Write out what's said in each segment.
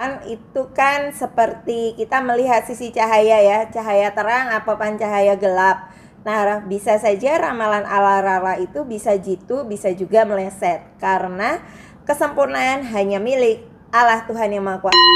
ramalan itu kan seperti kita melihat sisi cahaya ya, cahaya terang apapun cahaya gelap. Nah, bisa saja ramalan ala Rara itu bisa jitu, bisa juga meleset, karena kesempurnaan hanya milik Allah Tuhan Yang Maha Kuasa.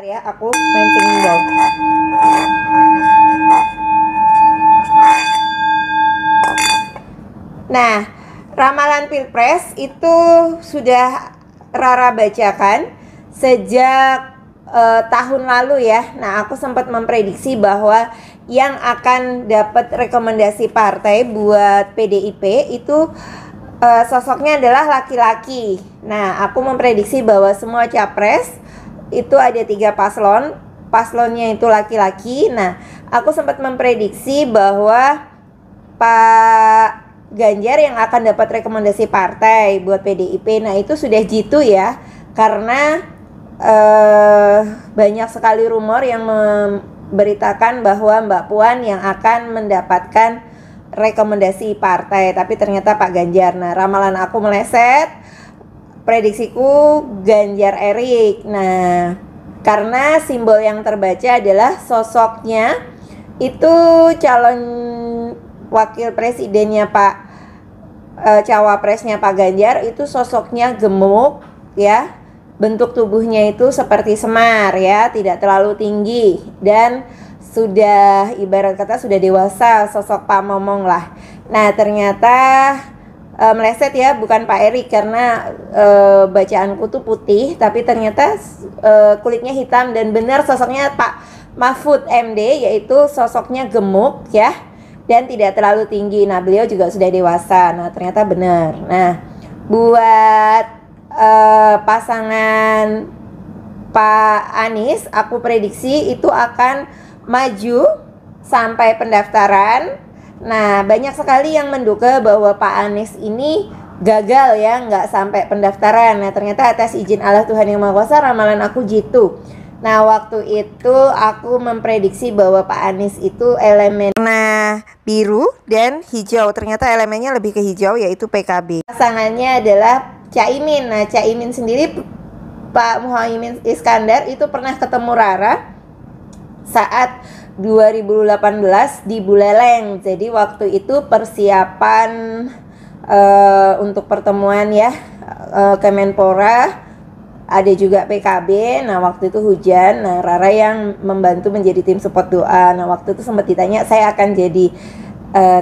Ya, aku main pingpong ball. Nah, ramalan Pilpres itu sudah Rara bacakan sejak tahun lalu ya. Nah, aku sempat memprediksi bahwa yang akan dapat rekomendasi partai buat PDIP itu sosoknya adalah laki-laki. Nah, aku memprediksi bahwa semua capres itu ada 3 paslonnya itu laki-laki. Nah, aku sempat memprediksi bahwa Pak Ganjar yang akan dapat rekomendasi partai buat PDIP. Nah, itu sudah jitu ya, karena banyak sekali rumor yang memberitakan bahwa Mbak Puan yang akan mendapatkan rekomendasi partai, tapi ternyata Pak Ganjar. Nah, ramalan aku meleset. Prediksiku Ganjar Erik. Nah, karena simbol yang terbaca adalah sosoknya itu calon wakil presidennya cawapresnya Pak Ganjar itu sosoknya gemuk ya. Bentuk tubuhnya itu seperti semar ya, tidak terlalu tinggi dan sudah ibarat kata sudah dewasa, sosok Pak Momong lah. Nah, ternyata meleset ya, bukan Pak Erik, karena bacaanku tuh putih tapi ternyata kulitnya hitam, dan benar sosoknya Pak Mahfud MD, yaitu sosoknya gemuk ya dan tidak terlalu tinggi. Nah, beliau juga sudah dewasa. Nah, ternyata benar. Nah, buat pasangan Pak Anies, aku prediksi itu akan maju sampai pendaftaran. Nah, banyak sekali yang menduga bahwa Pak Anies ini gagal ya, nggak sampai pendaftaran. Nah, ternyata atas izin Allah Tuhan Yang Maha Kuasa, ramalan aku jitu. Nah, waktu itu aku memprediksi bahwa Pak Anies itu elemen warna biru dan hijau. Ternyata elemennya lebih ke hijau, yaitu PKB. Pasangannya adalah Caimin. Nah, Caimin sendiri, Pak Muhaimin Iskandar itu pernah ketemu Rara saat 2018 di Buleleng. Jadi waktu itu persiapan untuk pertemuan ya, Kemenpora, ada juga PKB. Nah, waktu itu hujan. Nah, Rara yang membantu menjadi tim support doa. Nah, waktu itu sempat ditanya saya akan jadi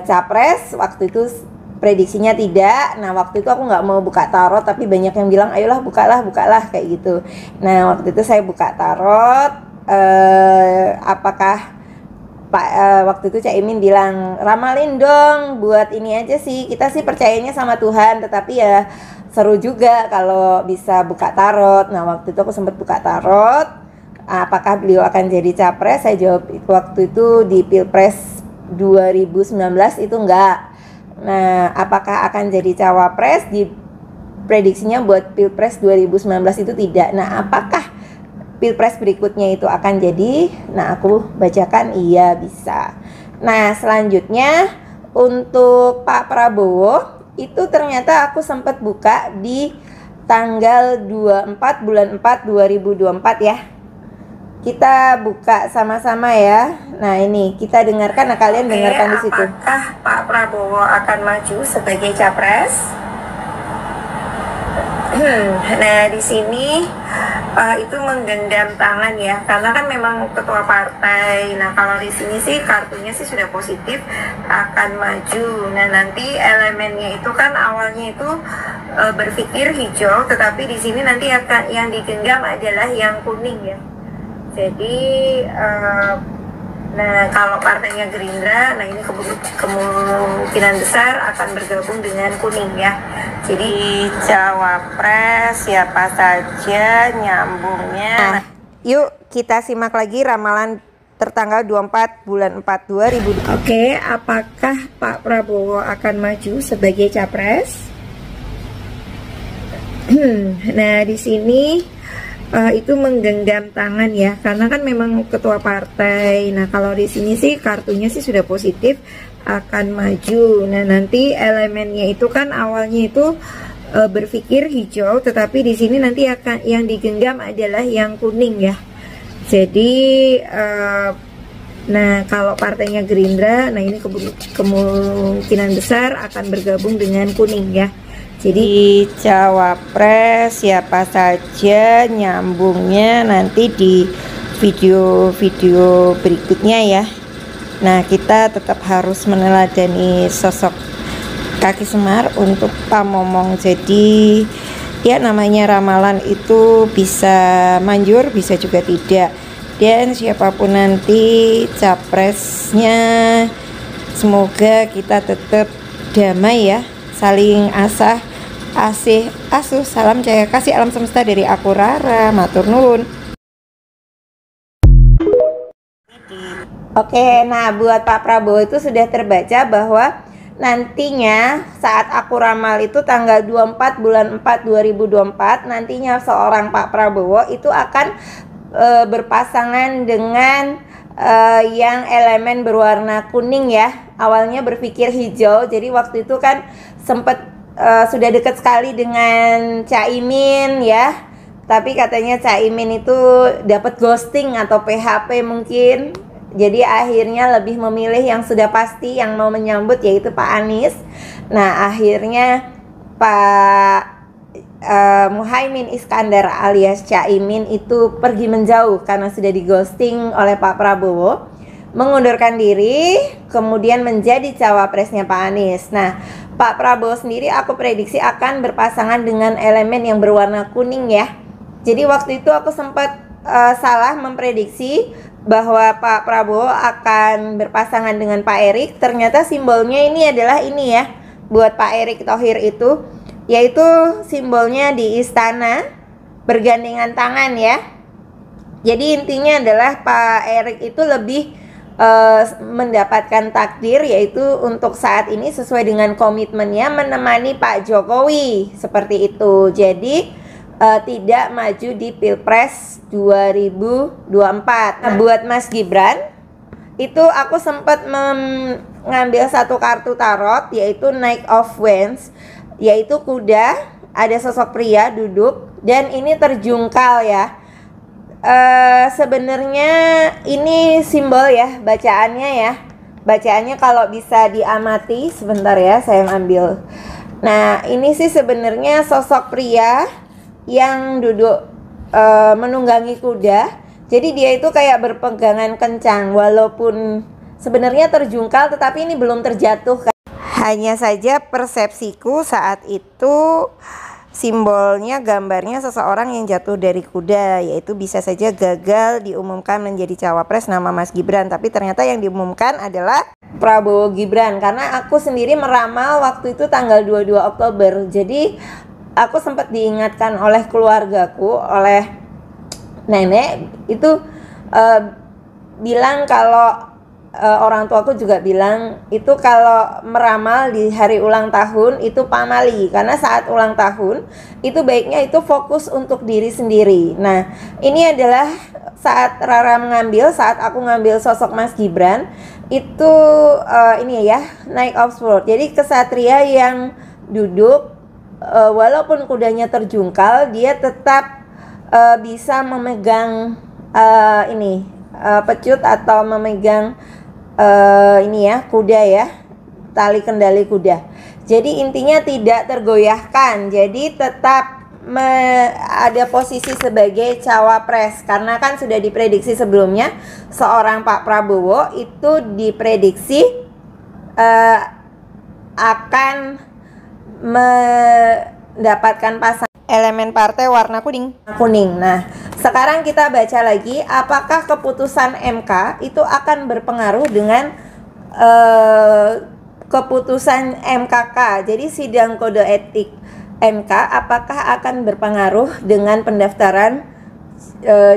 capres. Waktu itu prediksinya tidak. Nah, waktu itu aku nggak mau buka tarot, tapi banyak yang bilang ayolah bukalah kayak gitu. Nah, waktu itu saya buka tarot. Apakah waktu itu Caimin bilang ramalin dong buat ini aja sih, kita sih percayanya sama Tuhan, tetapi ya seru juga kalau bisa buka tarot. Nah, waktu itu aku sempat buka tarot, apakah beliau akan jadi capres. Saya jawab waktu itu di Pilpres 2019 itu enggak. Nah, apakah akan jadi cawapres, di prediksinya buat Pilpres 2019 itu tidak. Nah, apakah Pilpres berikutnya itu akan jadi? Nah, aku bacakan iya bisa. Nah, selanjutnya untuk Pak Prabowo itu ternyata aku sempat buka di tanggal 24 bulan 4 2024 ya. Kita buka sama-sama ya. Nah, ini kita dengarkan. Nah, kalian dengarkan di situ. Apakah Pak Prabowo akan maju sebagai capres? Nah, di sini itu menggenggam tangan ya, karena kan memang ketua partai. Nah kalau di sini sih kartunya sih sudah positif akan maju. Nah nanti elemennya itu kan awalnya itu berpikir hijau, tetapi di sini nanti akan yang digenggam adalah yang kuning ya. Jadi nah kalau partainya Gerindra, nah ini kemungkinan besar akan bergabung dengan kuning ya. Jadi cawapres siapa saja nyambungnya. Nah, yuk kita simak lagi ramalan tertanggal 24 bulan 4 2020. Oke, apakah Pak Prabowo akan maju sebagai capres? Nah di sini itu menggenggam tangan ya, karena kan memang ketua partai. Nah kalau di sini sih kartunya sih sudah positif akan maju. Nah nanti elemennya itu kan awalnya itu berpikir hijau, tetapi di sini nanti akan yang digenggam adalah yang kuning ya. Jadi nah kalau partainya Gerindra, nah ini kemungkinan besar akan bergabung dengan kuning ya. Jadi cawapres siapa saja nyambungnya nanti di video-video berikutnya ya. Nah kita tetap harus meneladani sosok Kaki Semar untuk pamomong. Jadi ya namanya ramalan itu bisa manjur, bisa juga tidak. Dan siapapun nanti capresnya, semoga kita tetap damai ya, saling asih asuh, salam jaya kasih alam semesta dari aku Rara, matur nuwun. Oke, nah buat Pak Prabowo itu sudah terbaca bahwa nantinya saat aku ramal itu tanggal 24 bulan 4 2024, nantinya seorang Pak Prabowo itu akan berpasangan dengan yang elemen berwarna kuning ya. Awalnya berpikir hijau, jadi waktu itu kan sempat sudah dekat sekali dengan Caimin ya, tapi katanya Caimin itu dapat ghosting atau PHP mungkin. Jadi akhirnya lebih memilih yang sudah pasti, yang mau menyambut, yaitu Pak Anies. Nah akhirnya Pak Muhaimin Iskandar alias Caimin itu pergi menjauh karena sudah di ghosting oleh Pak Prabowo, mengundurkan diri, kemudian menjadi cawapresnya Pak Anies. Nah Pak Prabowo sendiri aku prediksi akan berpasangan dengan elemen yang berwarna kuning ya. Jadi waktu itu aku sempat salah memprediksi bahwa Pak Prabowo akan berpasangan dengan Pak Erick. Ternyata simbolnya ini adalah ini ya, buat Pak Erick Thohir itu, yaitu simbolnya di istana bergandengan tangan ya. Jadi intinya adalah Pak Erick itu lebih mendapatkan takdir, yaitu untuk saat ini sesuai dengan komitmennya menemani Pak Jokowi seperti itu. Jadi tidak maju di Pilpres 2024. Nah, buat Mas Gibran itu aku sempat mengambil satu kartu tarot, yaitu Knight of Wands, yaitu kuda, ada sosok pria duduk dan ini terjungkal ya. Sebenarnya ini simbol ya bacaannya ya. Bacaannya kalau bisa diamati sebentar ya, saya ambil. Nah, ini sih sebenarnya sosok pria yang duduk menunggangi kuda. Jadi dia itu kayak berpegangan kencang, walaupun sebenarnya terjungkal tetapi ini belum terjatuh. Hanya saja persepsiku saat itu simbolnya, gambarnya seseorang yang jatuh dari kuda, yaitu bisa saja gagal diumumkan menjadi cawapres nama Mas Gibran, tapi ternyata yang diumumkan adalah Prabowo Gibran. Karena aku sendiri meramal waktu itu tanggal 22 Oktober. Jadi aku sempat diingatkan oleh keluargaku, oleh nenek itu bilang kalau orang tuaku juga bilang itu kalau meramal di hari ulang tahun itu pamali, karena saat ulang tahun itu baiknya itu fokus untuk diri sendiri. Nah ini adalah saat Rara mengambil, saat aku ngambil sosok Mas Gibran itu ini ya, Knight of Swords. Jadi kesatria yang duduk, walaupun kudanya terjungkal dia tetap bisa memegang pecut atau memegang ini ya, kuda ya, tali kendali kuda. Jadi intinya tidak tergoyahkan, jadi tetap ada posisi sebagai cawapres, karena kan sudah diprediksi sebelumnya seorang Pak Prabowo itu diprediksi akan mendapatkan pasangan elemen partai warna kuning. Nah, sekarang kita baca lagi apakah keputusan MK itu akan berpengaruh dengan keputusan MKK. Jadi sidang kode etik MK apakah akan berpengaruh dengan pendaftaran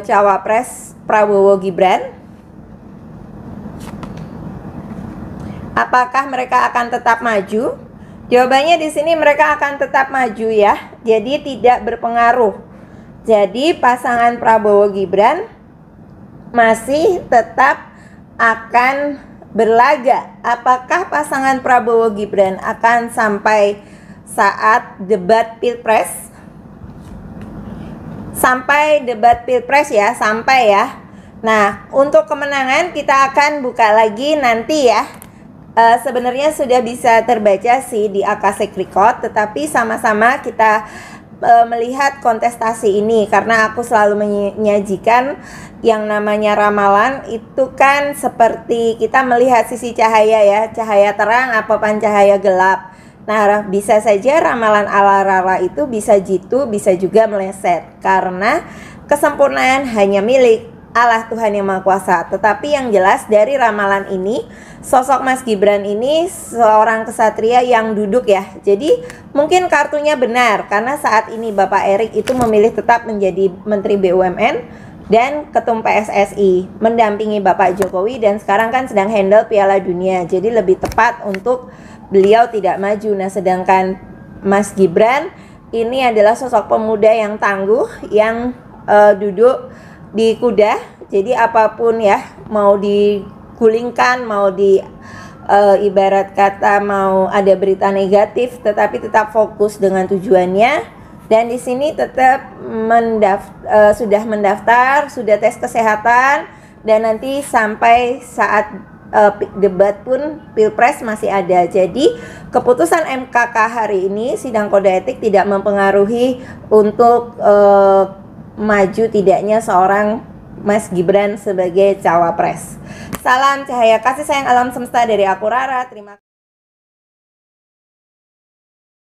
cawapres Prabowo Gibran? Apakah mereka akan tetap maju? Jawabannya di sini mereka akan tetap maju ya. Jadi tidak berpengaruh. Jadi pasangan Prabowo Gibran masih tetap akan berlaga. Apakah pasangan Prabowo Gibran akan sampai saat debat Pilpres? Sampai debat Pilpres ya, sampai ya. Nah, untuk kemenangan kita akan buka lagi nanti ya. Sebenarnya sudah bisa terbaca sih di Akashic Record, tetapi sama-sama kita melihat kontestasi ini, karena aku selalu menyajikan yang namanya ramalan itu kan seperti kita melihat sisi cahaya ya, cahaya terang apa cahaya gelap. Nah, bisa saja ramalan ala Rara itu bisa jitu, bisa juga meleset, karena kesempurnaan hanya milik Allah Tuhan Yang Maha Kuasa. Tetapi yang jelas dari ramalan ini, sosok Mas Gibran ini seorang kesatria yang duduk ya. Jadi mungkin kartunya benar, karena saat ini Bapak Erik itu memilih tetap menjadi Menteri BUMN dan Ketum PSSI, mendampingi Bapak Jokowi, dan sekarang kan sedang handle Piala Dunia. Jadi lebih tepat untuk beliau tidak maju. Nah, sedangkan Mas Gibran ini adalah sosok pemuda yang tangguh, yang duduk di kuda. Jadi apapun ya, mau digulingkan, mau ibarat kata mau ada berita negatif, tetapi tetap fokus dengan tujuannya. Dan di sini tetap sudah mendaftar, sudah tes kesehatan, dan nanti sampai saat debat pun Pilpres masih ada. Jadi keputusan MKK hari ini, sidang kode etik, tidak mempengaruhi untuk maju tidaknya seorang Mas Gibran sebagai cawapres. Salam cahaya kasih sayang alam semesta dari aku Rara. Terima kasih.